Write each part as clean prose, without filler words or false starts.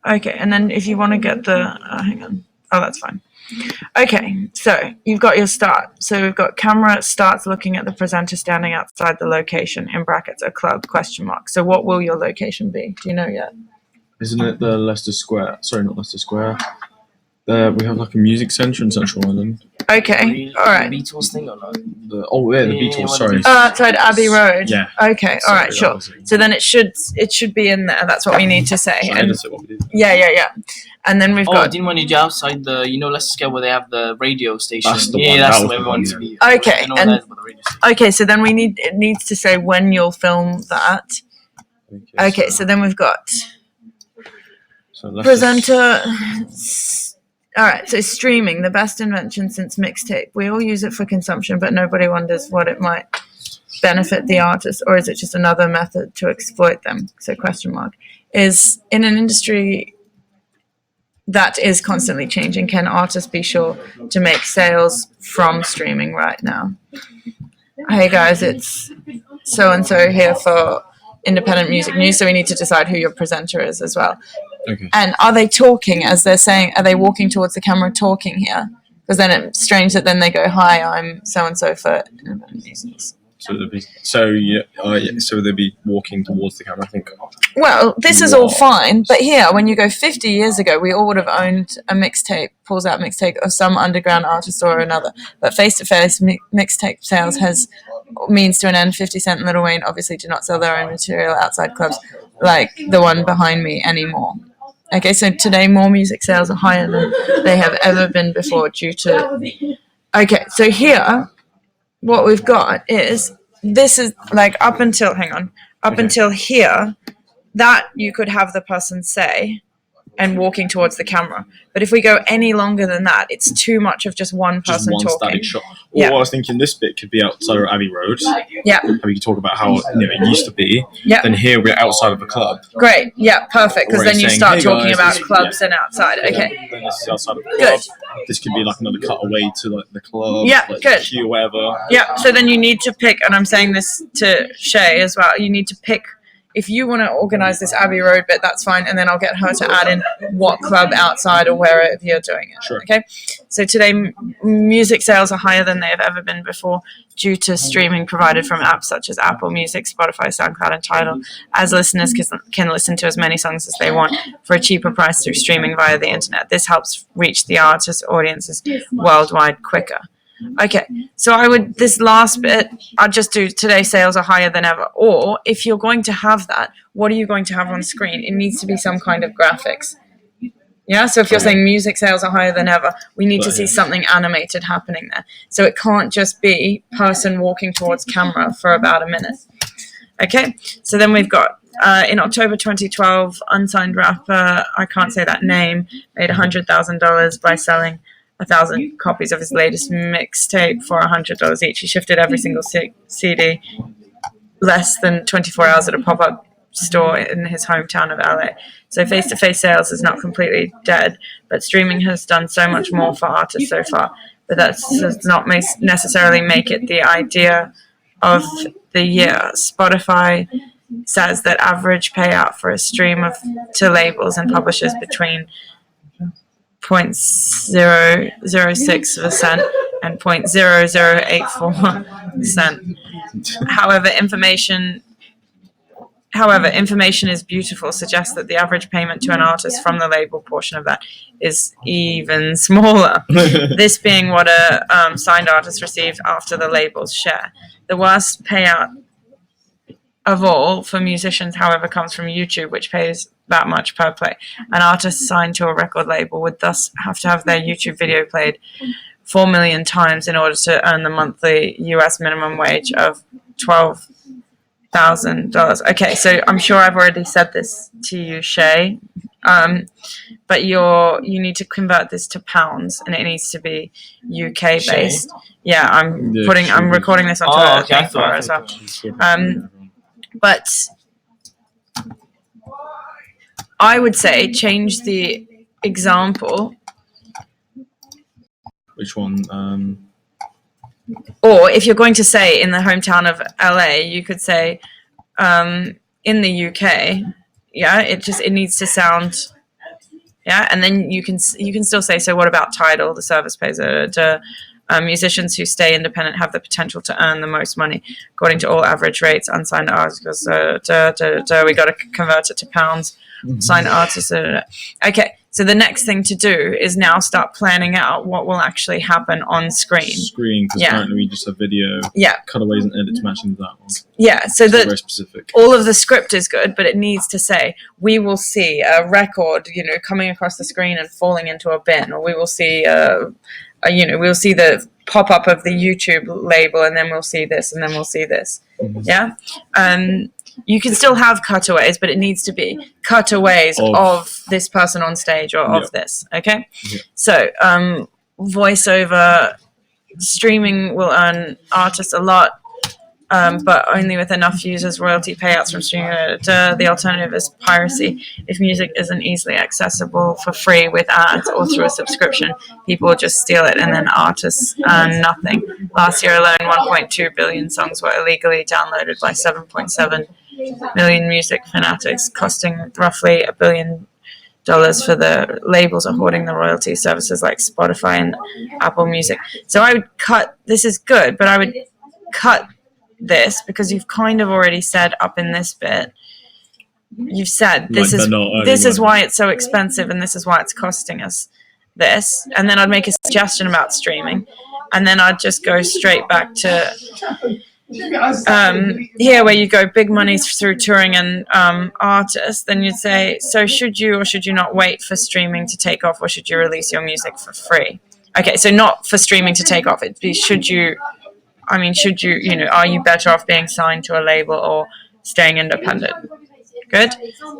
Okay, and then if you want to get the, hang on. Oh, that's fine. Okay, so you've got your start. So we've got camera starts looking at the presenter standing outside the location, in brackets, a club, question mark. So what will your location be? Do you know yet? Isn't it the Leicester Square? Sorry, not Leicester Square. There we have like a music centre in Central London. Okay, all right. The Beatles thing or not? The Beatles. Sorry. Outside Abbey Road. Yeah. Okay, all right, sure. So then it should be in there. That's what we need to say. Sorry, And that's what we did. yeah. And then we've I got. didn't want to do outside the, Leicester Square where they have the radio station. That's the yeah, one. that's That the was way the we want one, to be. Okay, I know and- that, but the radio station. Okay, so then it needs to say when you'll film that. Okay, so then we've got presenter. All right, so streaming, the best invention since mixtape. We all use it for consumption, but nobody wonders what it might benefit the artist, or is it just another method to exploit them? So question mark. Is in an industry that is constantly changing, can artists be sure to make sales from streaming right now? Hey guys, it's so-and-so here for Independent Music News, so we need to decide who your presenter is as well. Okay. And are they talking as they're saying, are they walking towards the camera talking here? Because then it's strange that then they go, hi, I'm so-and-so for Independent Music News. So they'd be walking towards the camera, I think. Well, this is all fine, but here, when you go 50 years ago, we all would have owned a mixtape, pulls out mixtape of some underground artist or another. But face-to-face mixtape sales means to an end. 50 Cent and Lil Wayne obviously do not sell their own material outside clubs like the one behind me anymore. Okay, so today more music sales are higher than they have ever been before due to... Okay, so here, what we've got is, this is like up until here, that you could have the person say and walking towards the camera. But if we go any longer than that, it's too much of just one person just one talking. static shot. Yeah. Or I was thinking this bit could be outside of Abbey Road. Yeah. How we could talk about how it used to be. Yeah. Then here we're outside of a club. Great. Yeah, perfect. Because then you saying, start "Hey, talking guys, about this- clubs and outside. Okay. Then this is outside of a club. Good. This could be like another cutaway to like the club. Yeah, like good. Queue, whatever. Yeah. So then you need to pick, and I'm saying this to Shay as well, you need to pick, if you want to organize this Abbey Road bit, that's fine. And then I'll get her to add in what club outside or wherever you're doing it. Sure. Okay. So today, music sales are higher than they have ever been before due to streaming provided from apps such as Apple Music, Spotify, SoundCloud, and Tidal, as listeners can listen to as many songs as they want for a cheaper price through streaming via the internet. This helps reach the artist audiences worldwide quicker. Okay, so this last bit, I'll just do today sales are higher than ever. Or if you're going to have that, what are you going to have on screen? It needs to be some kind of graphics. Yeah, so if you're saying music sales are higher than ever, we need to see something animated happening there. So it can't just be person walking towards camera for about a minute. Okay, so then we've got in October 2012, unsigned rapper, I can't say that name, made $100,000 by selling 1,000 copies of his latest mixtape for $100 each. He shifted every single CD less than 24 hours at a pop-up store in his hometown of LA. So face-to-face sales is not completely dead, but streaming has done so much more for artists so far. But that does not necessarily make it the idea of the year. Spotify says that average payout for a stream to labels and publishers between 0.006% and 0.0084%. However, information is beautiful suggests that the average payment to an artist from the label portion of that is even smaller. This being what a signed artist receives after the label's share. The worst payout of all for musicians, however, comes from YouTube, which pays that much per play. An artist signed to a record label would thus have to have their YouTube video played 4 million times in order to earn the monthly US minimum wage of $12,000. Okay, so I'm sure I've already said this to you, Shay, but you need to convert this to pounds, and it needs to be UK based. Yeah, I'm recording this onto a thing for her as well. But I would say change the example. Which one? Or if you're going to say in the hometown of LA, you could say in the UK. Yeah, it needs to sound Yeah, and then you can still say, so what about Tidal? The service pays musicians who stay independent have the potential to earn the most money according to all average rates. Unsigned articles, we got to convert it to pounds. Signed artists. Okay, so the next thing to do is now start planning out what will actually happen on screen. Because currently we just have video. Yeah. Cutaways and edits matching that one. Yeah, so that very specific. All of the script is good, but it needs to say we will see a record, coming across the screen and falling into a bin, or we will see we'll see the pop up of the YouTube label, and then we'll see this, and then we'll see this. Mm-hmm. Yeah. You can still have cutaways, but it needs to be cutaways of this person on stage or of this. Okay. Yep. So, voiceover streaming will earn artists a lot, but only with enough users. Royalty payouts from streaming. The alternative is piracy. If music isn't easily accessible for free with ads or through a subscription, people will just steal it, and then artists earn nothing. Last year alone, 1.2 billion songs were illegally downloaded by 7.7 million music fanatics, costing roughly $1 billion for the labels are hoarding the royalty. Services like Spotify and Apple Music. So I would cut. This is good, but I would cut this because you've kind of already said up in this bit. You've said this is why it's so expensive, and this is why it's costing us this. And then I'd make a suggestion about streaming, and then I'd just go straight back to here where you go big money through touring and artists. Then you'd say, so should you or should you not wait for streaming to take off, or should you release your music for free? Okay, so not for streaming to take off. It'd be should you, are you better off being signed to a label or staying independent? Good.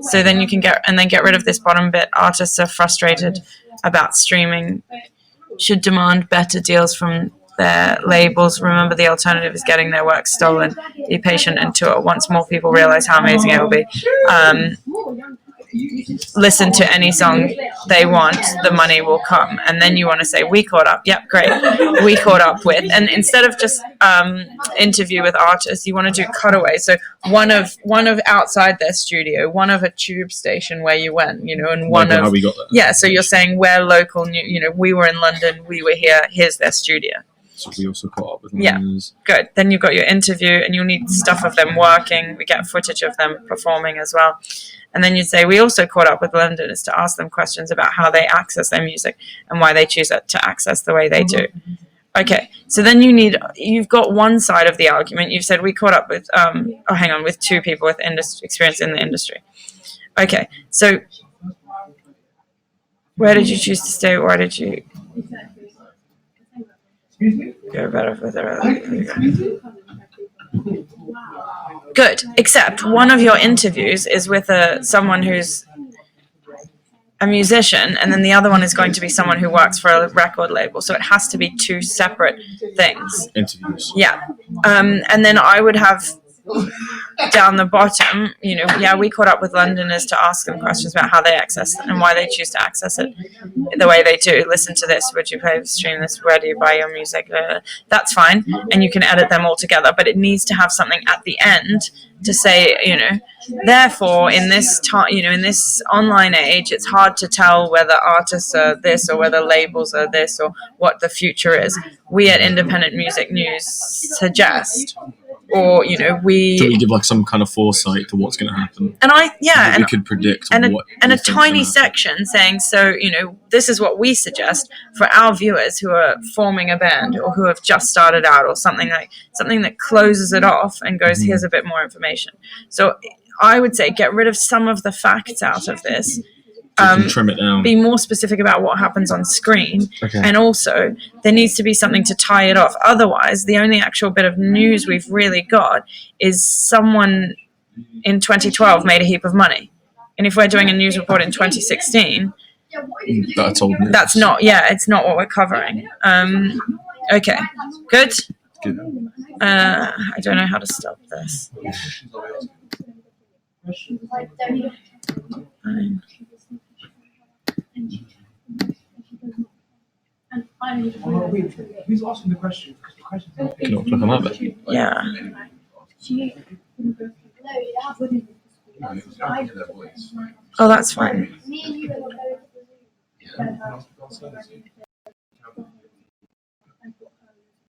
So then you can get rid of this bottom bit. Artists are frustrated about streaming, should demand better deals from their labels. Remember, the alternative is getting their work stolen. Be patient and tour. Once more people realize how amazing it will be, listen to any song they want, the money will come. And then you want to say, we caught up. Yep, great. We caught up with. And instead of just interview with artists, you want to do cutaways. So one of outside their studio, one of a tube station where you went, and one like of how we got there. Yeah. So you're saying we're local. We were in London. We were here. Here's their studio. So we also caught up with them. Yeah, good. Then you've got your interview, and you'll need stuff of them working. We get footage of them performing as well. And then you'd say, we also caught up with Londoners to ask them questions about how they access their music and why they choose to access the way they do. Okay, so then you've got one side of the argument. You've said we caught up with, with two people with experience in the industry. Okay, so where did you choose to stay? Why did you go better for the Good, except one of your interviews is with someone who's a musician, and then the other one is going to be someone who works for a record label. So it has to be two separate things. Interviews. Yeah. And then I would have down the bottom, we caught up with Londoners to ask them questions about how they access it and why they choose to access it the way they do. Listen to this. Would you stream this? Where do you buy your music? That's fine. And you can edit them all together, but it needs to have something at the end to say, therefore in this time, in this online age, it's hard to tell whether artists are this or whether labels are this or what the future is. We at Independent Music News suggest, or we give like some kind of foresight to what's going to happen, and we could predict, and a tiny section saying, so this is what we suggest for our viewers who are forming a band or who have just started out, or something that closes it off and goes, here's a bit more information. So I would say get rid of some of the facts out of this. Trim it down. Be more specific about what happens on screen. Okay. And also there needs to be something to tie it off. Otherwise, the only actual bit of news we've really got is someone in 2012 made a heap of money. And if we're doing a news report in 2016, that's old news. That's not, it's not what we're covering. Okay, good. I don't know how to stop this. Fine. Who's asking the question? Can you click on that bit? Yeah. Oh, that's fine. can ask the alternative.